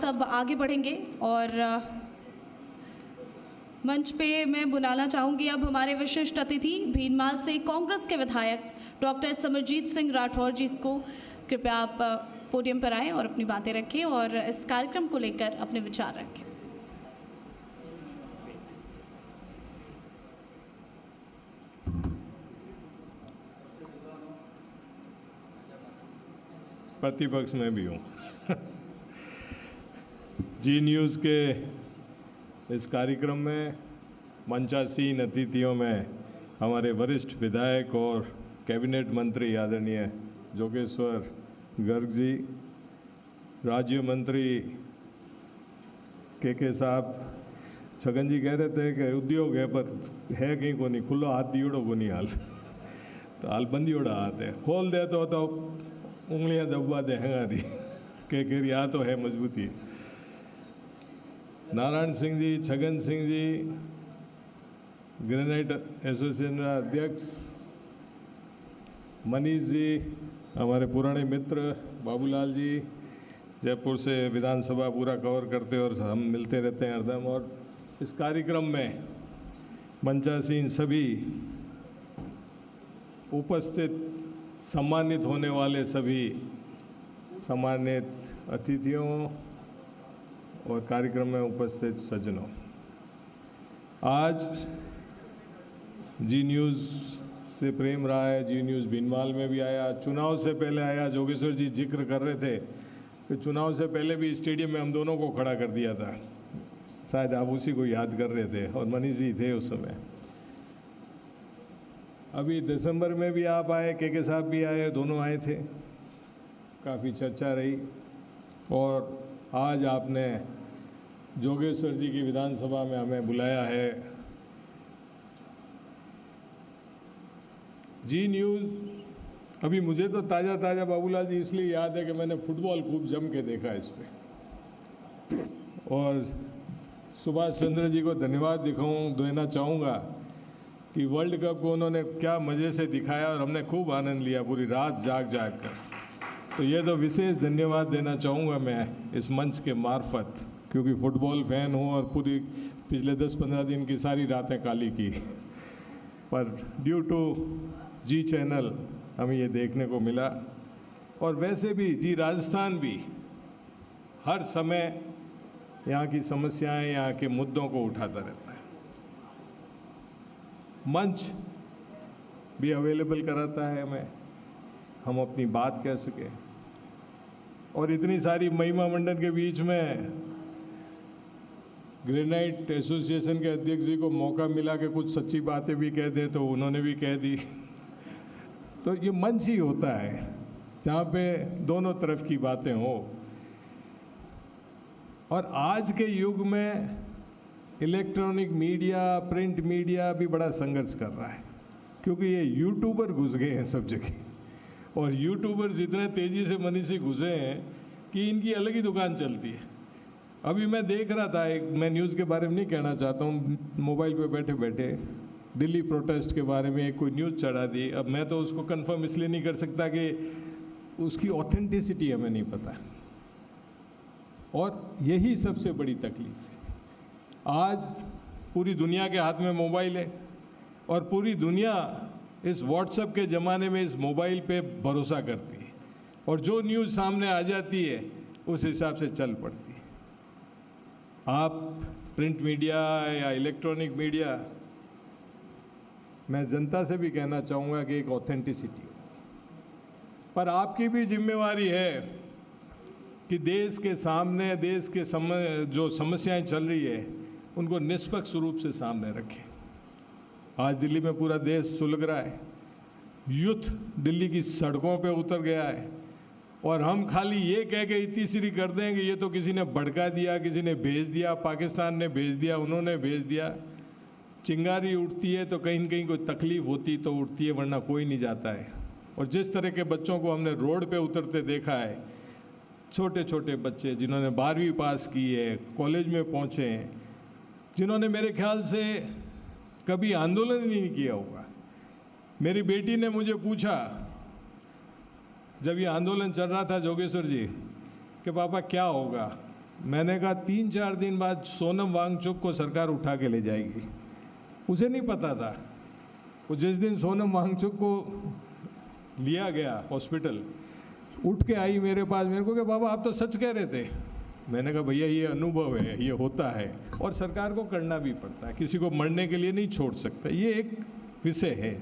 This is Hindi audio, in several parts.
अब आगे बढ़ेंगे और मंच पे मैं बुलाना चाहूँगी अब हमारे विशिष्ट अतिथि भीनमाल से कांग्रेस के विधायक डॉक्टर समरजीत सिंह राठौर जी को। कृपया आप पोडियम पर आएँ और अपनी बातें रखें और इस कार्यक्रम को लेकर अपने विचार रखें। प्रतिपक्ष में भी हूँ। जी न्यूज़ के इस कार्यक्रम में मंचासीन अतिथियों में हमारे वरिष्ठ विधायक और कैबिनेट मंत्री आदरणीय जोगेश्वर गर्ग जी, राज्य मंत्री के साहब, छगन जी कह रहे थे कि उद्योग है पर है कहीं को नहीं, खुलो हाथ दियोड़ो को नहीं हाल, तो हाल बंदियोड़ा हाथ है, खोल दे तो उंगलियां दबा दे हंगारी के आ तो है मजबूती। नारायण सिंह जी, छगन सिंह जी, ग्रेनाइट एसोसिएशन अध्यक्ष, मनीष जी, हमारे पुराने मित्र बाबूलाल जी, जयपुर से विधानसभा पूरा कवर करते और हम मिलते रहते हैं हरदम। और इस कार्यक्रम में मंचासीन सभी उपस्थित सम्मानित होने वाले सभी सम्मानित अतिथियों और कार्यक्रम में उपस्थित सज्जनों, आज जी न्यूज़ से प्रेम रहा है। जी न्यूज़ भीनमाल में भी आया, चुनाव से पहले आया। जोगेश्वर जी जिक्र कर रहे थे कि चुनाव से पहले भी स्टेडियम में हम दोनों को खड़ा कर दिया था, शायद आप उसी को याद कर रहे थे और मनीष जी थे उस समय। अभी दिसंबर में भी आप आए, के साहब भी आए, दोनों आए थे, काफ़ी चर्चा रही। और आज आपने जोगेश्वर जी की विधानसभा में हमें बुलाया है। जी न्यूज़ अभी मुझे तो ताज़ा बाबूलाल जी इसलिए याद है कि मैंने फुटबॉल खूब जम के देखा इस पर, और सुभाष चंद्र जी को धन्यवाद देना चाहूँगा कि वर्ल्ड कप को उन्होंने क्या मज़े से दिखाया और हमने खूब आनंद लिया पूरी रात जाग कर। तो ये तो विशेष धन्यवाद देना चाहूँगा मैं इस मंच के मार्फत, क्योंकि फुटबॉल फैन हूँ और पूरी पिछले 10-15 दिन की सारी रातें काली की, पर ड्यू टू जी चैनल हमें ये देखने को मिला। और वैसे भी जी राजस्थान भी हर समय यहाँ की समस्याएं, यहाँ के मुद्दों को उठाता रहता है, मंच भी अवेलेबल कराता है हमें, हम अपनी बात कह सकें। और इतनी सारी महिमा मंडन के बीच में ग्रेनाइट एसोसिएशन के अध्यक्ष जी को मौका मिला कि कुछ सच्ची बातें भी कह दें, तो उन्होंने भी कह दी। तो ये मंच ही होता है जहाँ पे दोनों तरफ की बातें हो। और आज के युग में इलेक्ट्रॉनिक मीडिया, प्रिंट मीडिया भी बड़ा संघर्ष कर रहा है, क्योंकि ये यूट्यूबर घुस गए हैं सब जगह, और यूट्यूबर्स इतने तेज़ी से मनीषी घुसे हैं कि इनकी अलग ही दुकान चलती है। अभी मैं देख रहा था, मैं न्यूज़ के बारे में नहीं कहना चाहता हूँ, मोबाइल पे बैठे बैठे दिल्ली प्रोटेस्ट के बारे में कोई न्यूज़ चढ़ा दी। अब मैं तो उसको कंफर्म इसलिए नहीं कर सकता कि उसकी ऑथेंटिसिटी हमें नहीं पता, और यही सबसे बड़ी तकलीफ है। आज पूरी दुनिया के हाथ में मोबाइल है और पूरी दुनिया इस व्हाट्सएप के ज़माने में इस मोबाइल पे भरोसा करती है, और जो न्यूज़ सामने आ जाती है उस हिसाब से चल पड़ती है। आप प्रिंट मीडिया या इलेक्ट्रॉनिक मीडिया, मैं जनता से भी कहना चाहूँगा कि एक ऑथेंटिसिटी होती है, पर आपकी भी जिम्मेवारी है कि देश के सामने देश के जो समस्याएं चल रही है उनको निष्पक्ष रूप से सामने रखें। आज दिल्ली में पूरा देश सुलग रहा है, यूथ दिल्ली की सड़कों पे उतर गया है, और हम खाली ये कह के इतीश्री कर दें कि ये तो किसी ने भड़का दिया, किसी ने भेज दिया, पाकिस्तान ने भेज दिया, उन्होंने भेज दिया। चिंगारी उठती है तो कहीं न कहीं कोई तकलीफ होती तो उठती है, वरना कोई नहीं जाता है। और जिस तरह के बच्चों को हमने रोड पे उतरते देखा है, छोटे छोटे बच्चे जिन्होंने 12वीं पास की है, कॉलेज में पहुँचे हैं, जिन्होंने मेरे ख्याल से कभी आंदोलन ही नहीं किया होगा। मेरी बेटी ने मुझे पूछा जब ये आंदोलन चल रहा था जोगेश्वर जी कि पापा क्या होगा, मैंने कहा 3-4 दिन बाद सोनम वांगचुक को सरकार उठा के ले जाएगी। उसे नहीं पता था, वो जिस दिन सोनम वांगचुक को लिया गया हॉस्पिटल, उठ के आई मेरे पास, मेरे को कि बाबा आप तो सच कह रहे थे। मैंने कहा भैया ये अनुभव है, ये होता है और सरकार को करना भी पड़ता है, किसी को मरने के लिए नहीं छोड़ सकता, ये एक विषय है।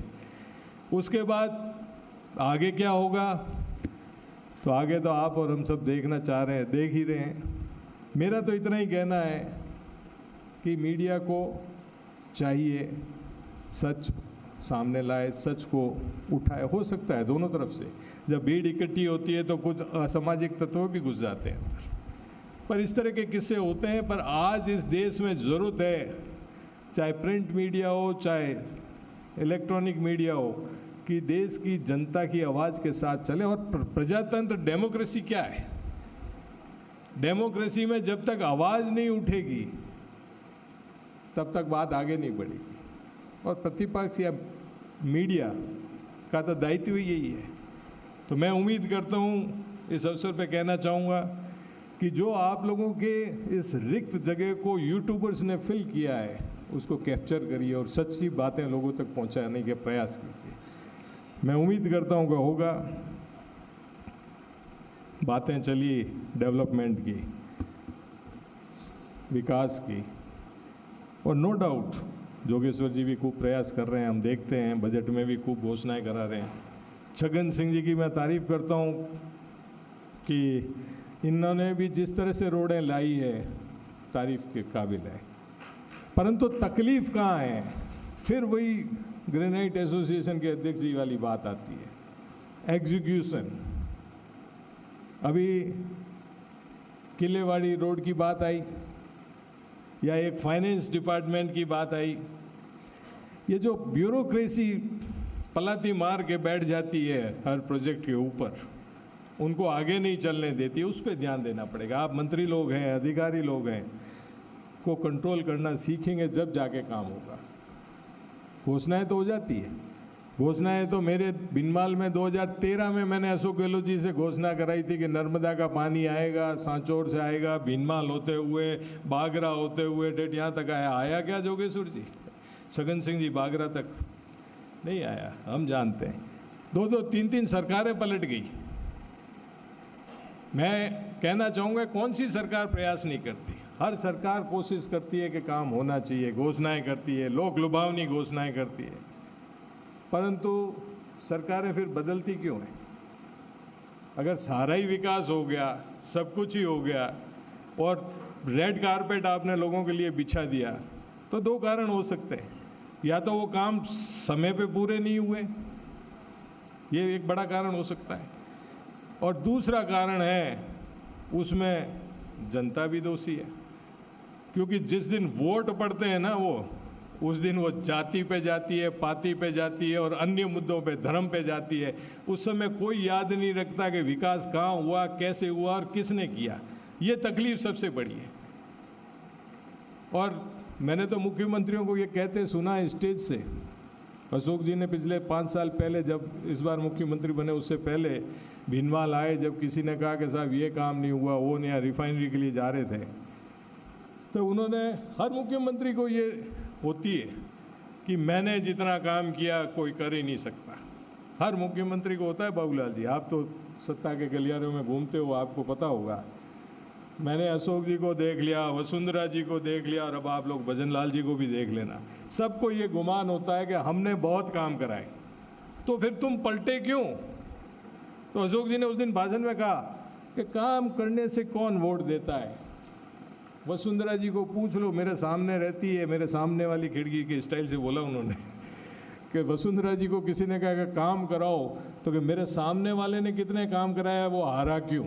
उसके बाद आगे क्या होगा तो आगे तो आप और हम सब देखना चाह रहे हैं, देख ही रहे हैं। मेरा तो इतना ही कहना है कि मीडिया को चाहिए सच सामने लाए, सच को उठाए। हो सकता है दोनों तरफ से, जब भीड़ इकट्ठी होती है तो कुछ असामाजिक तत्व भी घुस जाते हैं अंदर, पर इस तरह के किस्से होते हैं। पर आज इस देश में ज़रूरत है, चाहे प्रिंट मीडिया हो चाहे इलेक्ट्रॉनिक मीडिया हो, कि देश की जनता की आवाज़ के साथ चले। और प्रजातंत्र डेमोक्रेसी क्या है? डेमोक्रेसी में जब तक आवाज़ नहीं उठेगी तब तक बात आगे नहीं बढ़ेगी। और प्रतिपक्ष या मीडिया का तो दायित्व ही यही है। तो मैं उम्मीद करता हूँ, इस अवसर पे कहना चाहूँगा कि जो आप लोगों के इस रिक्त जगह को यूट्यूबर्स ने फिल किया है, उसको कैप्चर करिए और सच्ची बातें लोगों तक पहुँचाने के प्रयास कीजिए। मैं उम्मीद करता हूँ कि होगा। बातें चली डेवलपमेंट की, विकास की, और नो डाउट जोगेश्वर जी भी खूब प्रयास कर रहे हैं, हम देखते हैं बजट में भी खूब घोषणाएं करा रहे हैं। छगन सिंह जी की मैं तारीफ़ करता हूँ कि इन्होंने भी जिस तरह से रोडें लाई है तारीफ़ के काबिल है। परंतु तकलीफ़ कहाँ है? फिर वही ग्रेनाइट एसोसिएशन के अध्यक्ष जी वाली बात आती है, एग्जीक्यूशन। अभी किलेवाड़ी रोड की बात आई या एक फाइनेंस डिपार्टमेंट की बात आई। ये जो ब्यूरोक्रेसी पलाती मार के बैठ जाती है हर प्रोजेक्ट के ऊपर, उनको आगे नहीं चलने देती, उस पर ध्यान देना पड़ेगा। आप मंत्री लोग हैं, अधिकारी लोग हैं, को कंट्रोल करना सीखेंगे जब जाके काम होगा। घोषणाएं तो हो जाती है, घोषणाएं तो मेरे बिनमाल में 2013 में मैंने अशोक गहलोत जी से घोषणा कराई थी कि नर्मदा का पानी आएगा, सांचौर से आएगा, भीनमाल होते हुए, बागरा होते हुए डेट यहाँ तक आया। आया क्या जोगेश्वर जी? छगन सिंह जी बागरा तक नहीं आया, हम जानते हैं। 2-2, 3-3 सरकारें पलट गई। मैं कहना चाहूँगा कौन सी सरकार प्रयास नहीं करती? हर सरकार कोशिश करती है कि काम होना चाहिए, घोषणाएं करती है, लोक लुभावनी घोषणाएं करती है, परंतु सरकारें फिर बदलती क्यों हैं? अगर सारा ही विकास हो गया, सब कुछ ही हो गया और रेड कारपेट आपने लोगों के लिए बिछा दिया, तो 2 कारण हो सकते हैं। या तो वो काम समय पे पूरे नहीं हुए, ये एक बड़ा कारण हो सकता है, और दूसरा कारण है उसमें जनता भी दोषी है, क्योंकि जिस दिन वोट पड़ते हैं ना, वो उस दिन वो जाति पे जाती है, पाति पे जाती है और अन्य मुद्दों पे, धर्म पे जाती है। उस समय कोई याद नहीं रखता कि विकास कहाँ हुआ, कैसे हुआ और किसने किया। ये तकलीफ सबसे बड़ी है। और मैंने तो मुख्यमंत्रियों को ये कहते सुना है स्टेज से। अशोक जी ने पिछले 5 साल पहले, जब इस बार मुख्यमंत्री बने उससे पहले भीनमाल आए, जब किसी ने कहा कि साहब ये काम नहीं हुआ, वो नहीं, रिफाइनरी के लिए जा रहे थे, तो उन्होंने, हर मुख्यमंत्री को ये होती है कि मैंने जितना काम किया कोई कर ही नहीं सकता। हर मुख्यमंत्री को होता है। बाबूलाल जी, आप तो सत्ता के गलियारों में घूमते हो, आपको पता होगा। मैंने अशोक जी को देख लिया, वसुंधरा जी को देख लिया, और अब आप लोग भजन लाल जी को भी देख लेना। सबको ये गुमान होता है कि हमने बहुत काम कराए, तो फिर तुम पलटे क्यों? तो अशोक जी ने उस दिन भाषण में कहा कि काम करने से कौन वोट देता है? वसुंधरा जी को पूछ लो, मेरे सामने रहती है, मेरे सामने वाली खिड़की के स्टाइल से बोला उन्होंने कि वसुंधरा जी को किसी ने कहा कि काम कराओ, तो कि मेरे सामने वाले ने कितने काम कराया, वो हारा क्यों?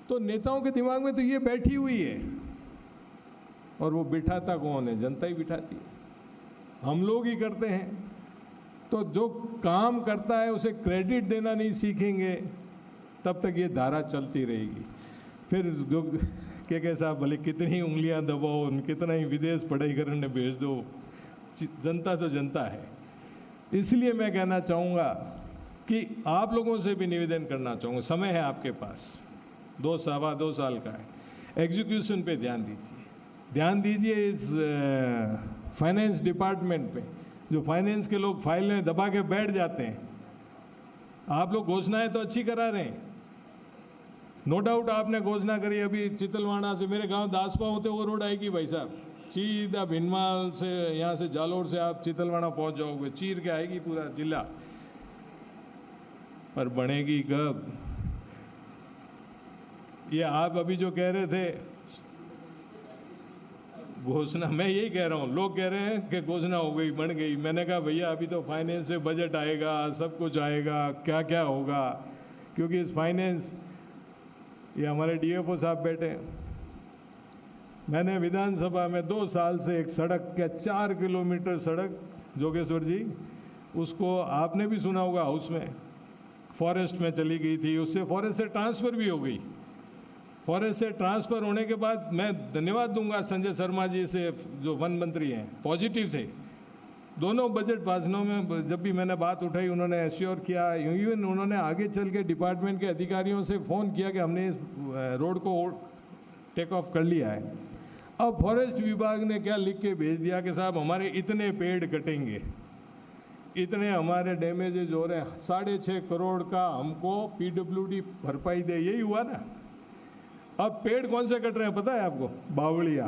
तो नेताओं के दिमाग में तो ये बैठी हुई है, और वो बिठाता कौन है? जनता ही बिठाती है, हम लोग ही करते हैं। तो जो काम करता है उसे क्रेडिट देना नहीं सीखेंगे, तब तक ये धारा चलती रहेगी। फिर जो के साहब भले कितनी उंगलियां दबाओ, कितना ही विदेश पढ़ाई करने भेज दो, जनता तो जनता है। इसलिए मैं कहना चाहूँगा कि आप लोगों से भी निवेदन करना चाहूँगा, समय है आपके पास, 2 सवा 2 साल का है, एग्जीक्यूशन पे ध्यान दीजिए इस फाइनेंस डिपार्टमेंट पे। जो फाइनेंस के लोग फाइलें दबा के बैठ जाते हैं, आप लोग घोषणाएं तो अच्छी करा रहे हैं, नो डाउट आपने घोषणा करी अभी चितलवाड़ा से मेरे गांव दासपा होते वो रोड आएगी भाई साहब, सीधा भिनमाल से यहाँ से जालोर से आप चितलवाड़ा पहुँच जाओगे, चीर के आएगी पूरा जिला, पर बनेगी कब? ये आप अभी जो कह रहे थे घोषणा, मैं यही कह रहा हूँ, लोग कह रहे हैं कि घोषणा हो गई, बन गई। मैंने कहा भैया अभी तो फाइनेंस से बजट आएगा, सब कुछ आएगा, क्या क्या होगा, क्योंकि इस फाइनेंस, ये हमारे डीएफओ साहब बैठे हैं, मैंने विधानसभा में 2 साल से एक सड़क क्या 4 किलोमीटर सड़क जोगेश्वर जी, उसको आपने भी सुना होगा, हाउस में फॉरेस्ट में चली गई थी, उससे फॉरेस्ट से ट्रांसफ़र भी हो गई। फॉरेस्ट से ट्रांसफ़र होने के बाद मैं धन्यवाद दूंगा संजय शर्मा जी से, जो वन मंत्री हैं, पॉजिटिव थे। दोनों बजट भाषणों में जब भी मैंने बात उठाई उन्होंने एश्योर किया, इवन उन्होंने आगे चल के डिपार्टमेंट के अधिकारियों से फ़ोन किया कि हमने इस रोड को टेक ऑफ कर लिया है। अब फॉरेस्ट विभाग ने क्या लिख के भेज दिया कि साहब हमारे इतने पेड़ कटेंगे, इतने हमारे डैमेजेज हो रहे हैं, 6.5 करोड़ का हमको पीडब्ल्यूडी भरपाई दे। यही हुआ ना। अब पेड़ कौन से कट रहे हैं पता है आपको? बावड़िया।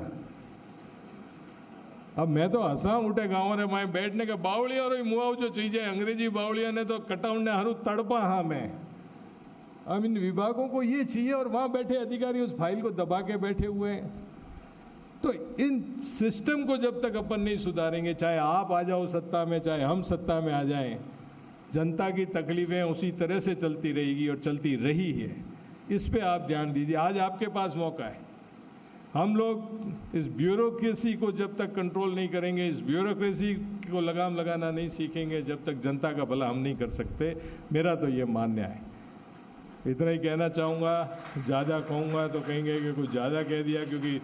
अब मैं तो हंसा उठे गाँव रे माए बैठने के, बावड़िया और मुआवजो चीजें अंग्रेजी बावड़िया ने तो कटाउंड ने हरू तड़पा। हाँ मैं अब इन विभागों को ये चाहिए और वहाँ बैठे अधिकारी उस फाइल को दबा के बैठे हुए हैं। तो इन सिस्टम को जब तक अपन नहीं सुधारेंगे, चाहे आप आ जाओ सत्ता में, चाहे हम सत्ता में आ जाएं, जनता की तकलीफें उसी तरह से चलती रहेगी और चलती रही है। इस पे आप ध्यान दीजिए। आज आपके पास मौका है। हम लोग इस ब्यूरोक्रेसी को जब तक कंट्रोल नहीं करेंगे, इस ब्यूरोक्रेसी को लगाम लगाना नहीं सीखेंगे, जब तक जनता का भला हम नहीं कर सकते। मेरा तो ये मानना है। इतना ही कहना चाहूँगा। ज़्यादा कहूँगा तो कहेंगे कि कुछ ज़्यादा कह दिया, क्योंकि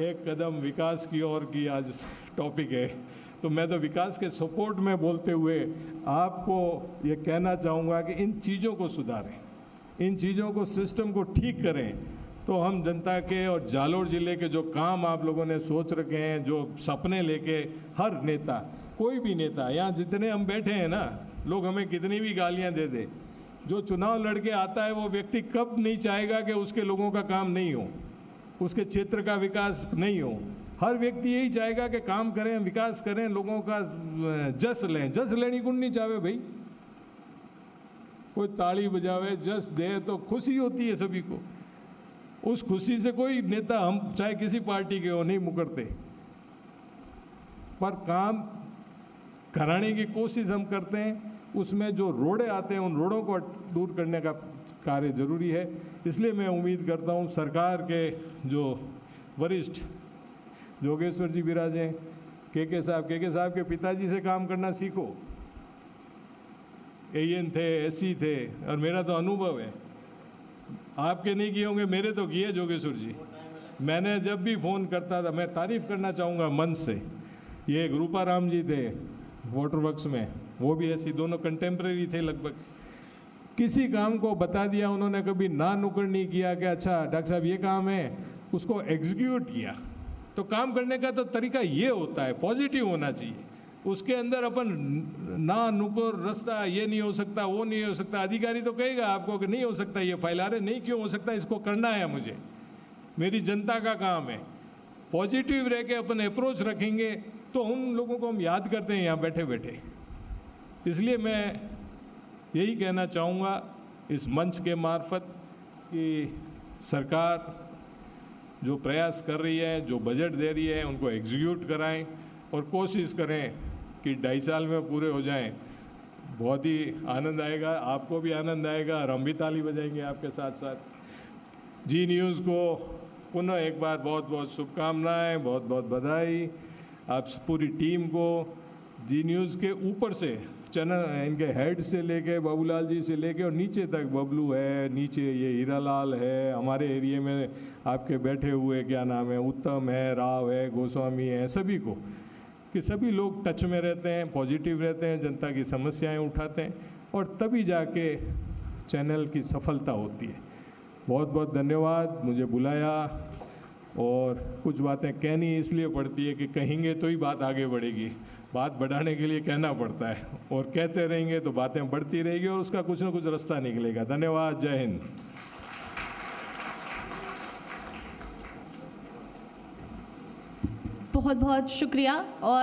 एक कदम विकास की ओर की आज टॉपिक है। तो मैं तो विकास के सपोर्ट में बोलते हुए आपको ये कहना चाहूँगा कि इन चीज़ों को सुधारें, इन चीज़ों को, सिस्टम को ठीक करें, तो हम जनता के और जालोर ज़िले के जो काम आप लोगों ने सोच रखे हैं, जो सपने लेके हर नेता, कोई भी नेता, यहाँ जितने हम बैठे हैं ना, लोग हमें कितनी भी गालियाँ दे दे, जो चुनाव लड़के आता है वो व्यक्ति कब नहीं चाहेगा कि उसके लोगों का काम नहीं हो, उसके क्षेत्र का विकास नहीं हो। हर व्यक्ति यही चाहेगा कि काम करें, विकास करें, लोगों का जस लें। जस लेनी कौन नहीं चाहे भाई? कोई ताली बजावे, जस दे तो खुशी होती है सभी को। उस खुशी से कोई नेता, हम चाहे किसी पार्टी के हो, नहीं मुकरते, पर काम कराने की कोशिश हम करते हैं। उसमें जो रोड़े आते हैं, उन रोड़ों को दूर करने का कार्य जरूरी है। इसलिए मैं उम्मीद करता हूँ सरकार के जो वरिष्ठ जोगेश्वर जी विराजे, के साहब के पिताजी से काम करना सीखो। एएन थे, एससी थे, और मेरा तो अनुभव है, आपके नहीं किए होंगे, मेरे तो किए जोगेश्वर जी। मैंने जब भी फ़ोन करता था, मैं तारीफ़ करना चाहूँगा मन से, ये एक रूपाराम जी थे वाटर वर्क्स में, वो भी ऐसी, दोनों कंटेम्प्रेरी थे लगभग। किसी काम को बता दिया उन्होंने, कभी ना नुक्कड़ नहीं किया कि अच्छा डॉक्टर साहब ये काम है, उसको एग्जीक्यूट किया। तो काम करने का तो तरीका ये होता है, पॉजिटिव होना चाहिए। उसके अंदर अपन ना नुक्कड़ रास्ता, ये नहीं हो सकता, वो नहीं हो सकता। अधिकारी तो कहेगा आपको कि नहीं हो सकता, ये फाइल आ रहे, नहीं क्यों हो सकता, इसको करना है मुझे, मेरी जनता का काम है। पॉजिटिव रह के अपन अप्रोच रखेंगे तो उन लोगों को हम याद करते हैं यहाँ बैठे बैठे। इसलिए मैं यही कहना चाहूँगा इस मंच के मार्फत कि सरकार जो प्रयास कर रही है, जो बजट दे रही है, उनको एग्जीक्यूट कराएं और कोशिश करें कि 2.5 साल में पूरे हो जाएं। बहुत ही आनंद आएगा, आपको भी आनंद आएगा और हम भी ताली बजाएंगे आपके साथ साथ। जी न्यूज़ को पुनः एक बार बहुत बहुत शुभकामनाएं, बहुत बहुत बधाई। आप पूरी टीम को, जी न्यूज़ के ऊपर से चैनल, इनके हेड से लेके बाबूलाल जी से लेके और नीचे तक, बबलू है, नीचे ये हीरालाल है, हमारे एरिया में आपके बैठे हुए क्या नाम है, उत्तम है, राव है, गोस्वामी है, सभी को, कि सभी लोग टच में रहते हैं, पॉजिटिव रहते हैं, जनता की समस्याएं उठाते हैं, और तभी जाके चैनल की सफलता होती है। बहुत बहुत धन्यवाद मुझे बुलाया। और कुछ बातें कहनी इसलिए पड़ती है कि कहेंगे तो ही बात आगे बढ़ेगी। बात बढ़ाने के लिए कहना पड़ता है, और कहते रहेंगे तो बातें बढ़ती रहेगी और उसका कुछ ना कुछ रास्ता निकलेगा। धन्यवाद। जय हिंद। बहुत बहुत शुक्रिया। और